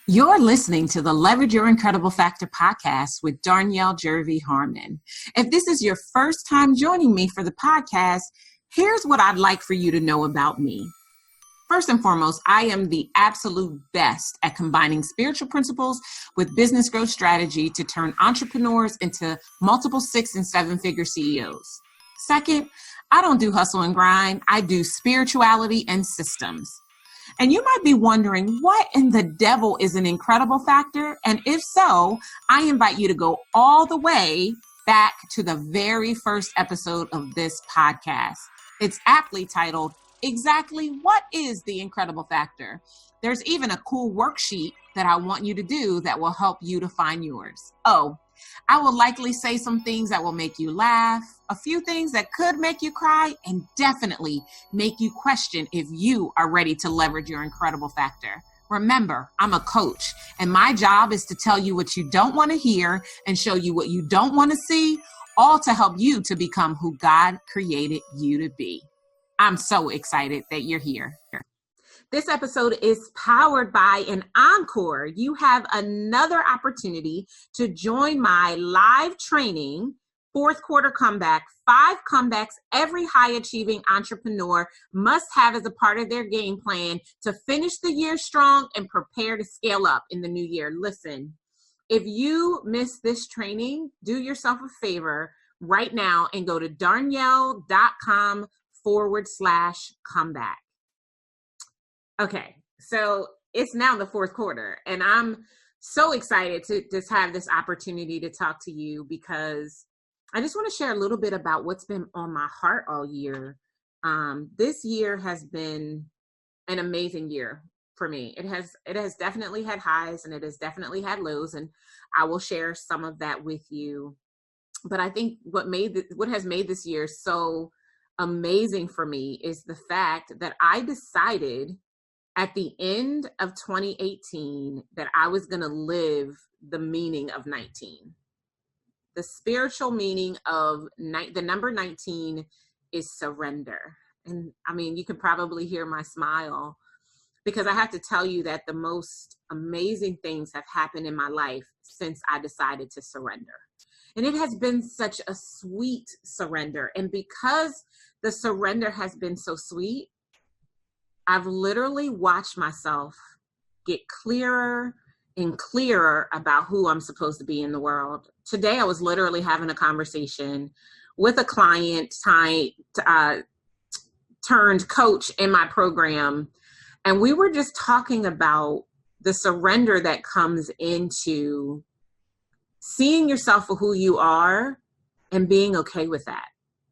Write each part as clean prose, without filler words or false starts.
You're listening to the Leverage Your Incredible Factor podcast with Darnyelle, Jervey, Harmon. If this is your first time joining me for the podcast, here's what I'd like for you to know about me. First and foremost, I am the absolute best at combining spiritual principles with business growth strategy to turn entrepreneurs into multiple 6- and 7-figure CEOs. Second, I don't do hustle and grind. I do spirituality and systems. And you might be wondering, what in the devil is an incredible factor? And if so, I invite you to go all the way back to the very first episode of this podcast. It's aptly titled, Exactly What is the Incredible Factor? There's even a cool worksheet that I want you to do that will help you to find yours. Oh, I will likely say some things that will make you laugh, a few things that could make you cry, and definitely make you question if you are ready to leverage your incredible factor. Remember, I'm a coach, and my job is to tell you what you don't want to hear and show you what you don't want to see, all to help you to become who God created you to be. I'm so excited that you're here. This episode is powered by an encore. You have another opportunity to join my live training, fourth quarter comeback, 5 comebacks every high achieving entrepreneur must have as a part of their game plan to finish the year strong and prepare to scale up in the new year. Listen, if you miss this training, do yourself a favor right now and go to darnyelle.com/comeback. Okay, so it's now the fourth quarter, and I'm so excited to just have this opportunity to talk to you because I just want to share a little bit about what's been on my heart all year. This year has been an amazing year for me. It has definitely had highs and it has definitely had lows, and I will share some of that with you. But I think what has made this year so amazing for me is the fact that I decided at the end of 2018 that I was going to live the meaning of 19. The spiritual meaning of the number 19 is surrender. And I mean, you can probably hear my smile because I have to tell you that the most amazing things have happened in my life since I decided to surrender. And it has been such a sweet surrender. And because the surrender has been so sweet, I've literally watched myself get clearer and clearer about who I'm supposed to be in the world. Today, I was literally having a conversation with a client turned coach in my program. And we were just talking about the surrender that comes into seeing yourself for who you are and being okay with that.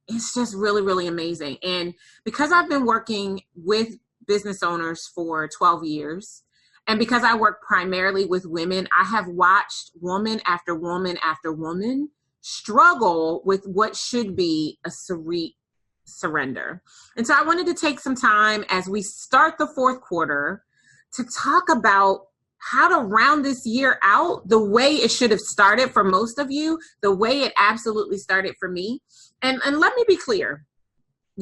It's just really, really amazing. And because I've been working with business owners for 12 years, and because I work primarily with women, I have watched woman after woman after woman struggle with what should be a surrender. And so I wanted to take some time as we start the fourth quarter to talk about how to round this year out the way it should have started for most of you, the way it absolutely started for me. And let me be clear.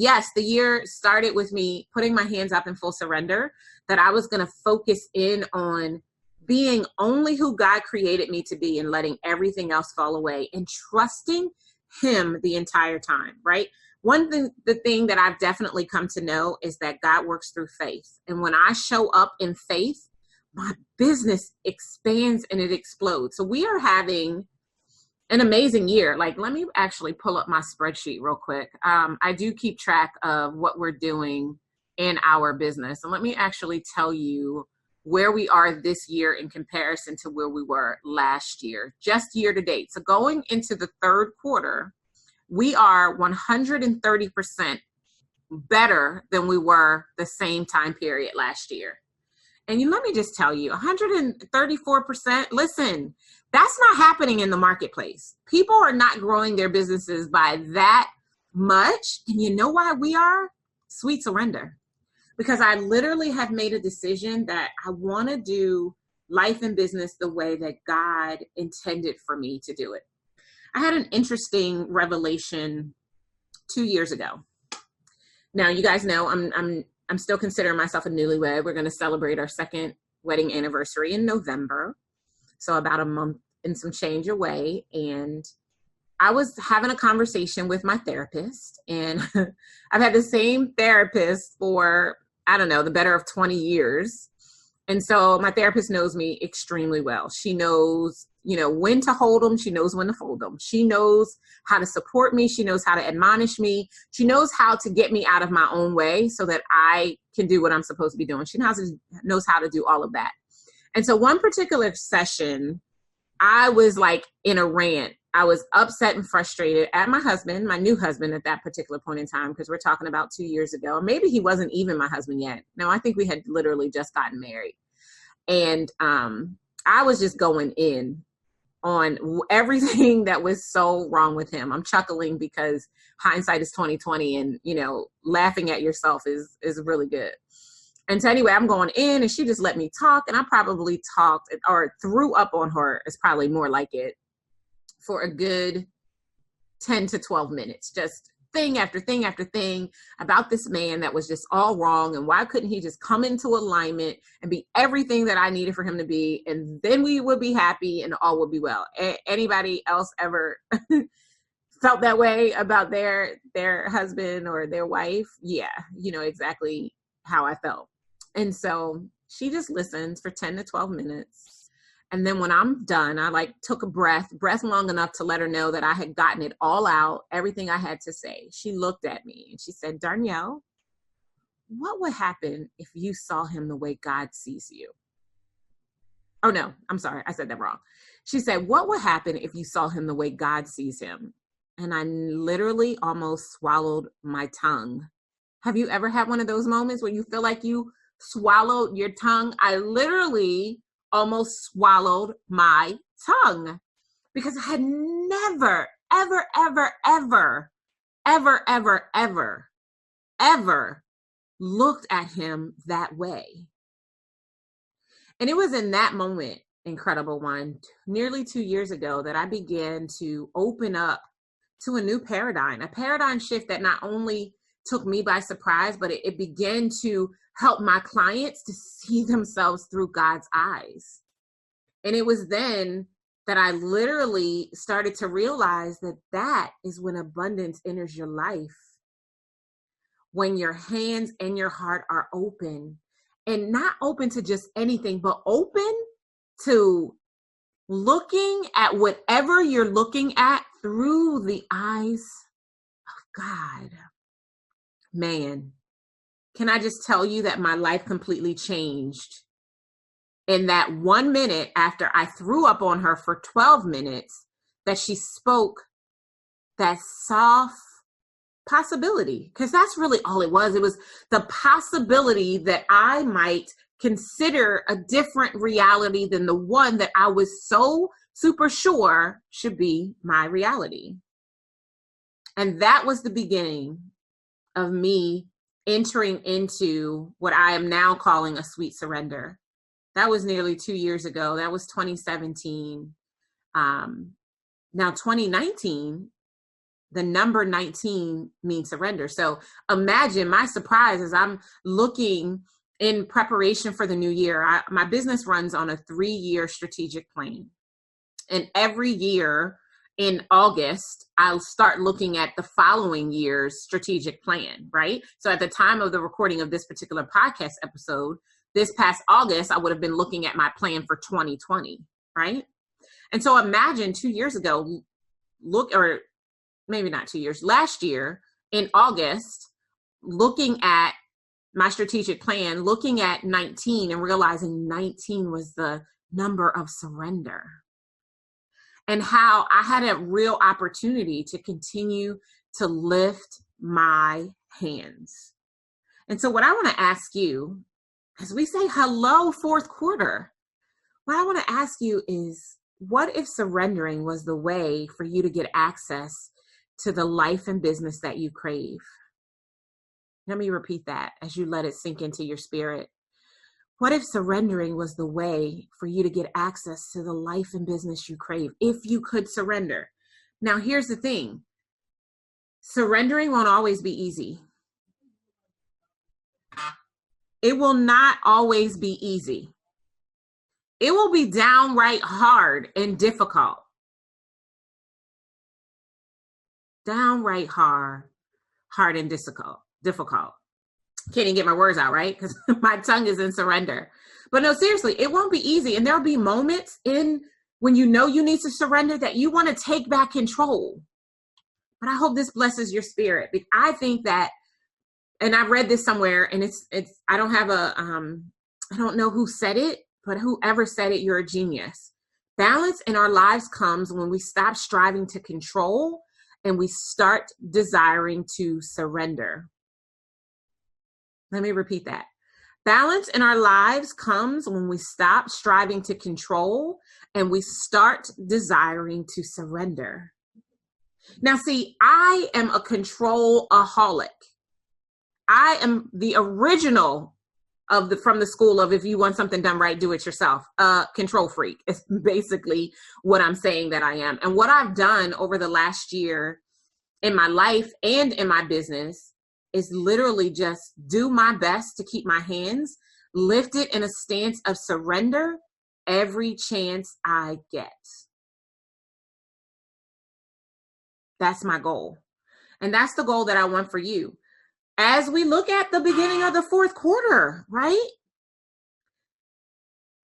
Yes, the year started with me putting my hands up in full surrender, that I was going to focus in on being only who God created me to be and letting everything else fall away and trusting him the entire time, right? The thing that I've definitely come to know is that God works through faith. And when I show up in faith, my business expands and it explodes. So we are having an amazing year. Like, let me actually pull up my spreadsheet real quick. I do keep track of what we're doing in our business. And let me actually tell you where we are this year in comparison to where we were last year, just year to date. So going into the third quarter, we are 130% better than we were the same time period last year. And let me just tell you, 134%, listen, that's not happening in the marketplace. People are not growing their businesses by that much. And you know why we are? Sweet surrender. Because I literally have made a decision that I want to do life and business the way that God intended for me to do it. I had an interesting revelation 2 years ago. Now, you guys know I'm still considering myself a newlywed. We're going to celebrate our second wedding anniversary in November. So about a month and some change away. And I was having a conversation with my therapist, and I've had the same therapist for, I don't know, the better of 20 years. And so my therapist knows me extremely well. She knows, when to hold them. She knows when to fold them. She knows how to support me. She knows how to admonish me. She knows how to get me out of my own way so that I can do what I'm supposed to be doing. She knows how to do all of that. And so one particular session, I was like in a rant. I was upset and frustrated at my husband, my new husband at that particular point in time, because we're talking about 2 years ago. Maybe he wasn't even my husband yet. No, I think we had literally just gotten married. And I was just going in on everything that was so wrong with him. I'm chuckling because hindsight is 2020, and, laughing at yourself is really good. And so anyway, I'm going in, and she just let me talk, and I probably talked or threw up on her, is probably more like it, for a good 10 to 12 minutes, just thing after thing after thing about this man that was just all wrong. And why couldn't he just come into alignment and be everything that I needed for him to be? And then we would be happy and all would be well. Anybody else ever felt that way about their husband or their wife? Yeah, exactly how I felt. And so she just listens for 10 to 12 minutes. And then when I'm done, I took a breath long enough to let her know that I had gotten it all out, everything I had to say. She looked at me and she said, Darnyelle, what would happen if you saw him the way God sees you? Oh, no, I'm sorry. I said that wrong. She said, what would happen if you saw him the way God sees him? And I literally almost swallowed my tongue. Have you ever had one of those moments where you feel like you swallowed your tongue? I literally almost swallowed my tongue because I had never, ever, ever, ever, ever, ever, ever, ever looked at him that way. And it was in that moment, incredible one, nearly 2 years ago, that I began to open up to a new paradigm, a paradigm shift that not only took me by surprise, but it began to help my clients to see themselves through God's eyes. And it was then that I literally started to realize that is when abundance enters your life. When your hands and your heart are open, and not open to just anything, but open to looking at whatever you're looking at through the eyes of God. Man, can I just tell you that my life completely changed in that 1 minute after I threw up on her for 12 minutes, that she spoke that soft possibility, because that's really all it was. It was the possibility that I might consider a different reality than the one that I was so super sure should be my reality. And that was the beginning of me entering into what I am now calling a sweet surrender. That was nearly 2 years ago. That was 2017. Now 2019, the number 19 means surrender. So imagine my surprise as I'm looking in preparation for the new year. My business runs on a 3-year strategic plan. And every year in August, I'll start looking at the following year's strategic plan, right? So at the time of the recording of this particular podcast episode, this past August, I would have been looking at my plan for 2020, right? And so imagine 2 years ago, or maybe not 2 years, last year in August, looking at my strategic plan, looking at 19 and realizing 19 was the number of surrender. And how I had a real opportunity to continue to lift my hands. And so what I want to ask you, as we say hello, fourth quarter, what I want to ask you is, what if surrendering was the way for you to get access to the life and business that you crave? Let me repeat that as you let it sink into your spirit. What if surrendering was the way for you to get access to the life and business you crave, if you could surrender? Now, here's the thing. Surrendering won't always be easy. It will not always be easy. It will be downright hard and difficult. Downright hard and difficult. Can't even get my words out, right? Because my tongue is in surrender. But no, seriously, it won't be easy. And there'll be moments when you know you need to surrender that you want to take back control. But I hope this blesses your spirit. I think that, and I read this somewhere, and it's I don't have I don't know who said it, but whoever said it, you're a genius. Balance in our lives comes when we stop striving to control and we start desiring to surrender. Let me repeat that. Balance in our lives comes when we stop striving to control and we start desiring to surrender. Now, see, I am a control-aholic. I am the original from the school of, if you want something done right, do it yourself. Control freak is basically what I'm saying that I am. And what I've done over the last year in my life and in my business is literally just do my best to keep my hands lifted in a stance of surrender every chance I get. That's my goal. And that's the goal that I want for you. As we look at the beginning of the fourth quarter, right?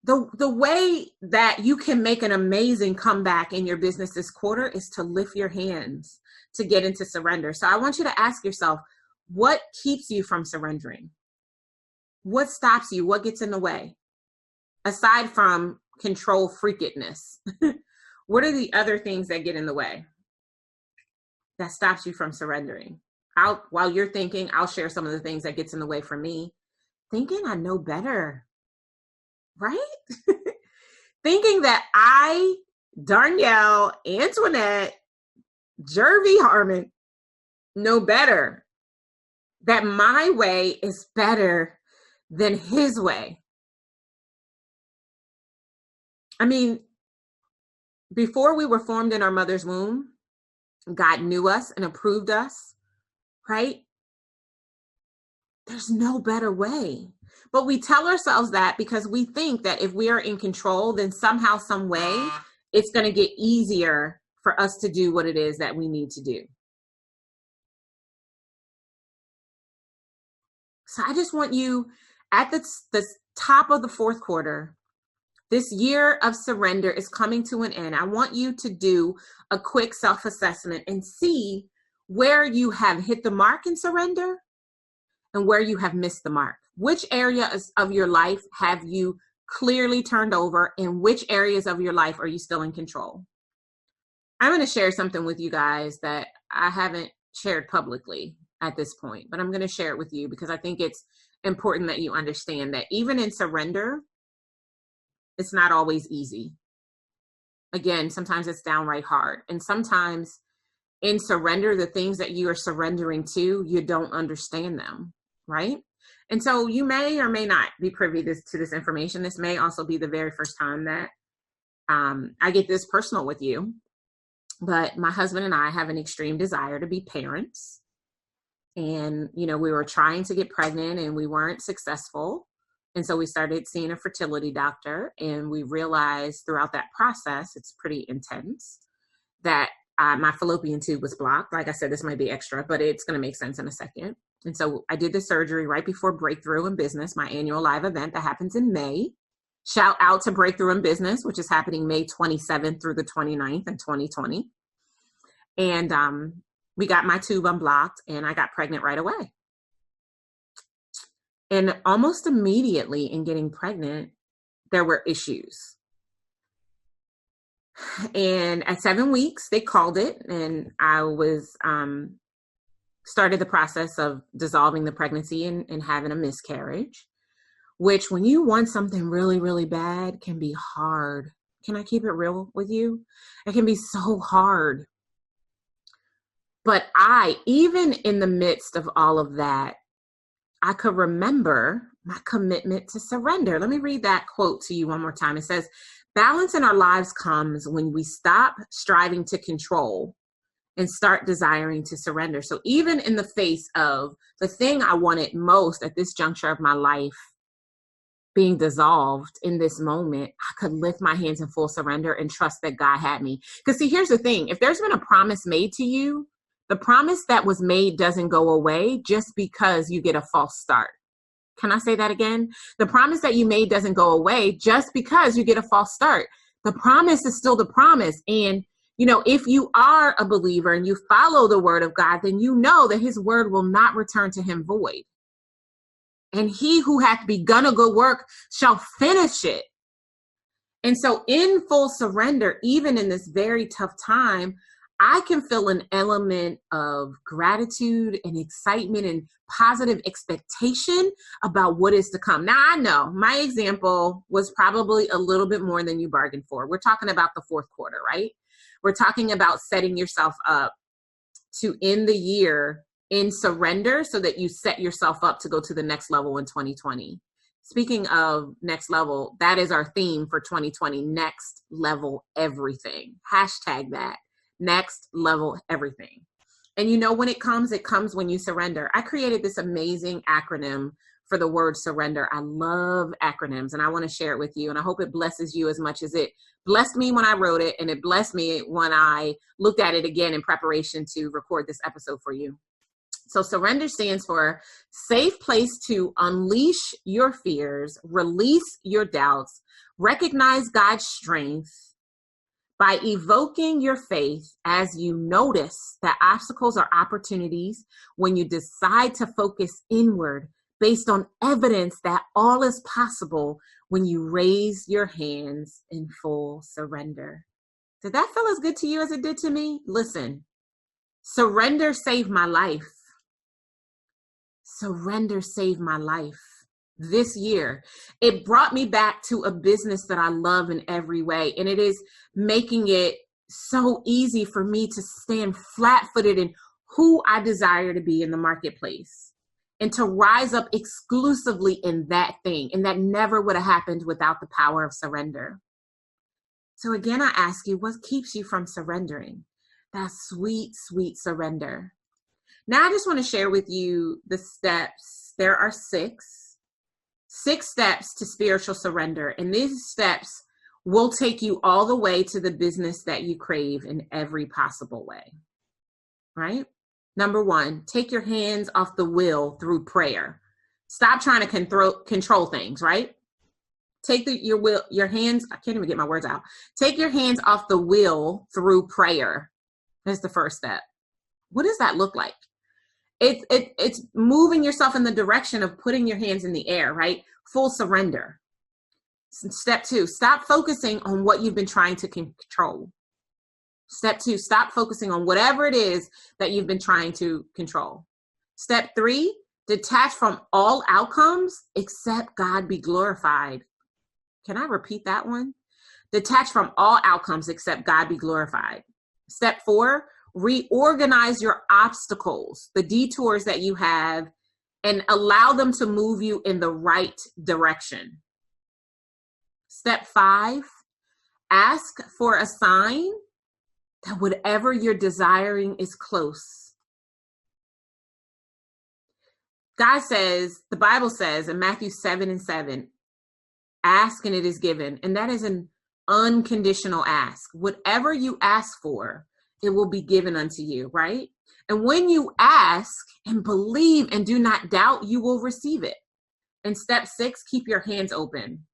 The way that you can make an amazing comeback in your business this quarter is to lift your hands, to get into surrender. So I want you to ask yourself, what keeps you from surrendering? What stops you? What gets in the way? Aside from control freakedness, what are the other things that get in the way that stops you from surrendering? While you're thinking, I'll share some of the things that gets in the way for me. Thinking I know better, right? Thinking that I, Darnyelle, Antoinette, Jervey Harmon, know better. That my way is better than his way. I mean, before we were formed in our mother's womb, God knew us and approved us, right? There's no better way. But we tell ourselves that because we think that if we are in control, then somehow, some way, it's going to get easier for us to do what it is that we need to do. So I just want you at the top of the fourth quarter, this year of surrender is coming to an end. I want you to do a quick self-assessment and see where you have hit the mark in surrender and where you have missed the mark. Which areas of your life have you clearly turned over, and which areas of your life are you still in control? I'm going to share something with you guys that I haven't shared publicly at this point, but I'm going to share it with you because I think it's important that you understand that even in surrender, it's not always easy. Again, sometimes it's downright hard. And sometimes in surrender, the things that you are surrendering to, you don't understand them, right? And so you may or may not be privy to this information. This may also be the very first time that I get this personal with you. But my husband and I have an extreme desire to be parents. And, we were trying to get pregnant and we weren't successful. And so we started seeing a fertility doctor, and we realized throughout that process, it's pretty intense, that my fallopian tube was blocked. Like I said, this might be extra, but it's going to make sense in a second. And so I did the surgery right before Breakthrough in Business, my annual live event that happens in May. Shout out to Breakthrough in Business, which is happening May 27th through the 29th in 2020. And we got my tube unblocked and I got pregnant right away. And almost immediately in getting pregnant, there were issues. And at 7 weeks, they called it, and I was started the process of dissolving the pregnancy and having a miscarriage, which when you want something really, really bad can be hard. Can I keep it real with you? It can be so hard. But even in the midst of all of that, I could remember my commitment to surrender. Let me read that quote to you one more time. It says, balance in our lives comes when we stop striving to control and start desiring to surrender. So even in the face of the thing I wanted most at this juncture of my life being dissolved in this moment, I could lift my hands in full surrender and trust that God had me. Because see, here's the thing. If there's been a promise made to you, the promise that was made doesn't go away just because you get a false start. Can I say that again? The promise that you made doesn't go away just because you get a false start. The promise is still the promise. And, you know, if you are a believer and you follow the word of God, then you know that his word will not return to him void. And he who hath begun a good work shall finish it. And so in full surrender, even in this very tough time, I can feel an element of gratitude and excitement and positive expectation about what is to come. Now, I know my example was probably a little bit more than you bargained for. We're talking about the fourth quarter, right? We're talking about setting yourself up to end the year in surrender so that you set yourself up to go to the next level in 2020. Speaking of next level, that is our theme for 2020, next level everything. Hashtag that, next level everything. And you know, when it comes when you surrender. I created this amazing acronym for the word surrender. I love acronyms and I want to share it with you. And I hope it blesses you as much as it blessed me when I wrote it. And it blessed me when I looked at it again in preparation to record this episode for you. So surrender stands for safe place to unleash your fears, release your doubts, recognize God's strength by evoking your faith as you notice that obstacles are opportunities when you decide to focus inward based on evidence that all is possible when you raise your hands in full surrender. Did that feel as good to you as it did to me? Listen, surrender saved my life. Surrender saved my life this year. It brought me back to a business that I love in every way. And it is making it so easy for me to stand flat-footed in who I desire to be in the marketplace and to rise up exclusively in that thing. And that never would have happened without the power of surrender. So again, I ask you, what keeps you from surrendering? That sweet, sweet surrender. Now I just want to share with you the steps. There are six steps to spiritual surrender. And these steps will take you all the way to the business that you crave in every possible way, right? Number one, take your hands off the wheel through prayer. Stop trying to control things, right? Take your hands, I can't even get my words out. Take your hands off the wheel through prayer. That's the first step. What does that look like? It's moving yourself in the direction of putting your hands in the air, right? Full surrender. Step two, stop focusing on what you've been trying to control. Step two, stop focusing on whatever it is that you've been trying to control. Step three, detach from all outcomes except God be glorified. Can I repeat that one? Detach from all outcomes except God be glorified. Step four, reorganize your obstacles, the detours that you have, and allow them to move you in the right direction. Step five, ask for a sign that whatever you're desiring is close. God says, the Bible says in Matthew 7:7, ask and it is given. And that is an unconditional ask. Whatever you ask for, it will be given unto you, right? And when you ask and believe and do not doubt, you will receive it. And step six, keep your hands open.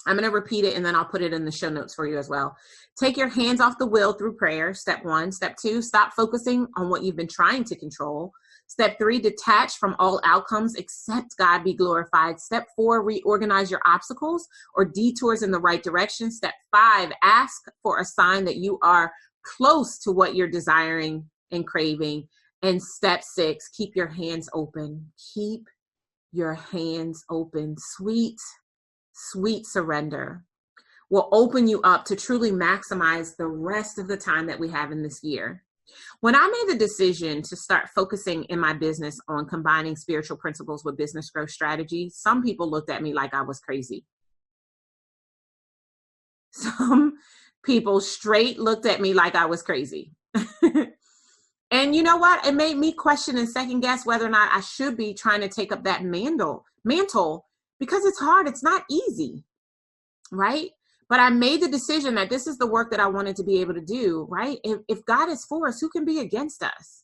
I'm going to repeat it and then I'll put it in the show notes for you as well. Take your hands off the wheel through prayer. Step one. Step two, stop focusing on what you've been trying to control. Step three, detach from all outcomes except God be glorified. Step four, reorganize your obstacles or detours in the right direction. Step five, ask for a sign that you are close to what you're desiring and craving. And step six, keep your hands open. Keep your hands open. Sweet, sweet surrender will open you up to truly maximize the rest of the time that we have in this year. When I made the decision to start focusing in my business on combining spiritual principles with business growth strategy, some people looked at me like I was crazy. Some people straight looked at me like I was crazy. And you know what? It made me question and second guess whether or not I should be trying to take up that mantle because it's hard. It's not easy, right? But I made the decision that this is the work that I wanted to be able to do, right? If God is for us, who can be against us?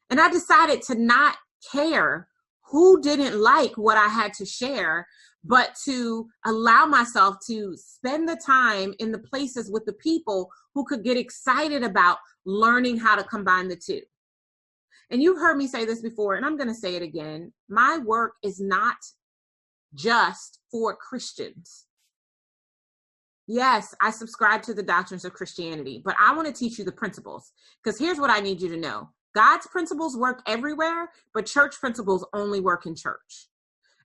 And I decided to not care who didn't like what I had to share, but to allow myself to spend the time in the places with the people who could get excited about learning how to combine the two. And you've heard me say this before, and I'm going to say it again. My work is not just for Christians. Yes, I subscribe to the doctrines of Christianity, but I want to teach you the principles, because here's what I need you to know. God's principles work everywhere, but church principles only work in church.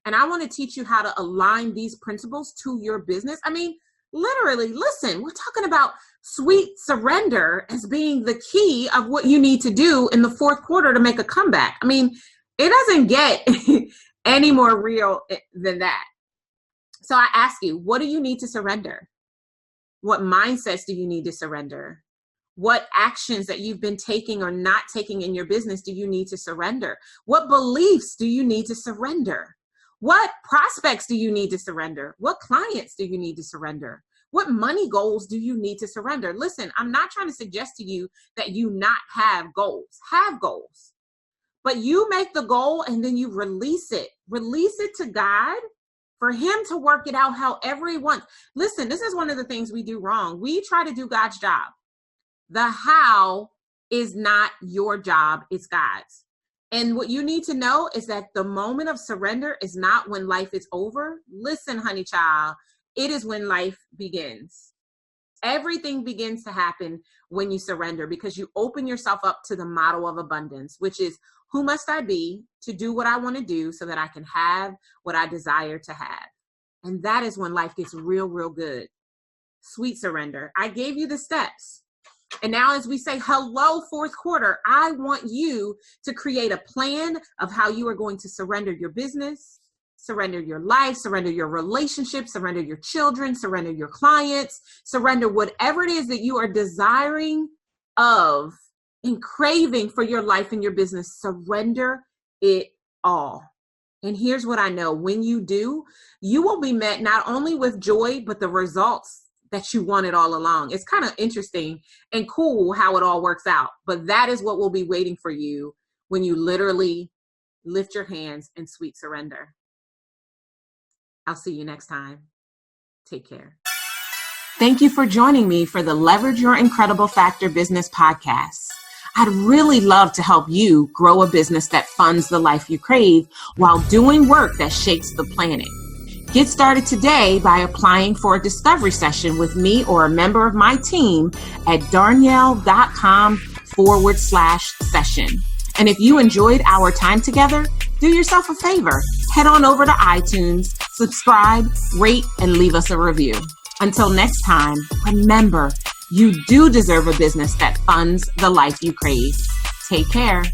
And I want to teach you how to align these principles to your business. I mean, literally, listen, we're talking about sweet surrender as being the key of what you need to do in the fourth quarter to make a comeback. I mean, it doesn't get any more real than that. So I ask you, what do you need to surrender? What mindsets do you need to surrender? What actions that you've been taking or not taking in your business do you need to surrender? What beliefs do you need to surrender? What prospects do you need to surrender? What clients do you need to surrender? What money goals do you need to surrender? Listen, I'm not trying to suggest to you that you not have goals. Have goals. But you make the goal and then you release it. Release it to God for him to work it out however he wants. Listen, this is one of the things we do wrong. We try to do God's job. The how is not your job, it's God's. And what you need to know is that the moment of surrender is not when life is over. Listen, honey child, it is when life begins. Everything begins to happen when you surrender, because you open yourself up to the model of abundance, which is, who must I be to do what I want to do so that I can have what I desire to have? And that is when life gets real, real good. Sweet surrender. I gave you the steps. And now as we say, hello, fourth quarter, I want you to create a plan of how you are going to surrender your business, surrender your life, surrender your relationships, surrender your children, surrender your clients, surrender whatever it is that you are desiring of and craving for your life and your business. Surrender it all. And here's what I know. When you do, you will be met not only with joy, but the results that you wanted all along. It's kind of interesting and cool how it all works out. But that is what will be waiting for you when you literally lift your hands in sweet surrender. I'll see you next time. Take care. Thank you for joining me for the Leverage Your Incredible Factor Business podcast. I'd really love to help you grow a business that funds the life you crave while doing work that shakes the planet. Get started today by applying for a discovery session with me or a member of my team at darnyelle.com/session. And if you enjoyed our time together, do yourself a favor. Head on over to iTunes, subscribe, rate, and leave us a review. Until next time, remember, you do deserve a business that funds the life you crave. Take care.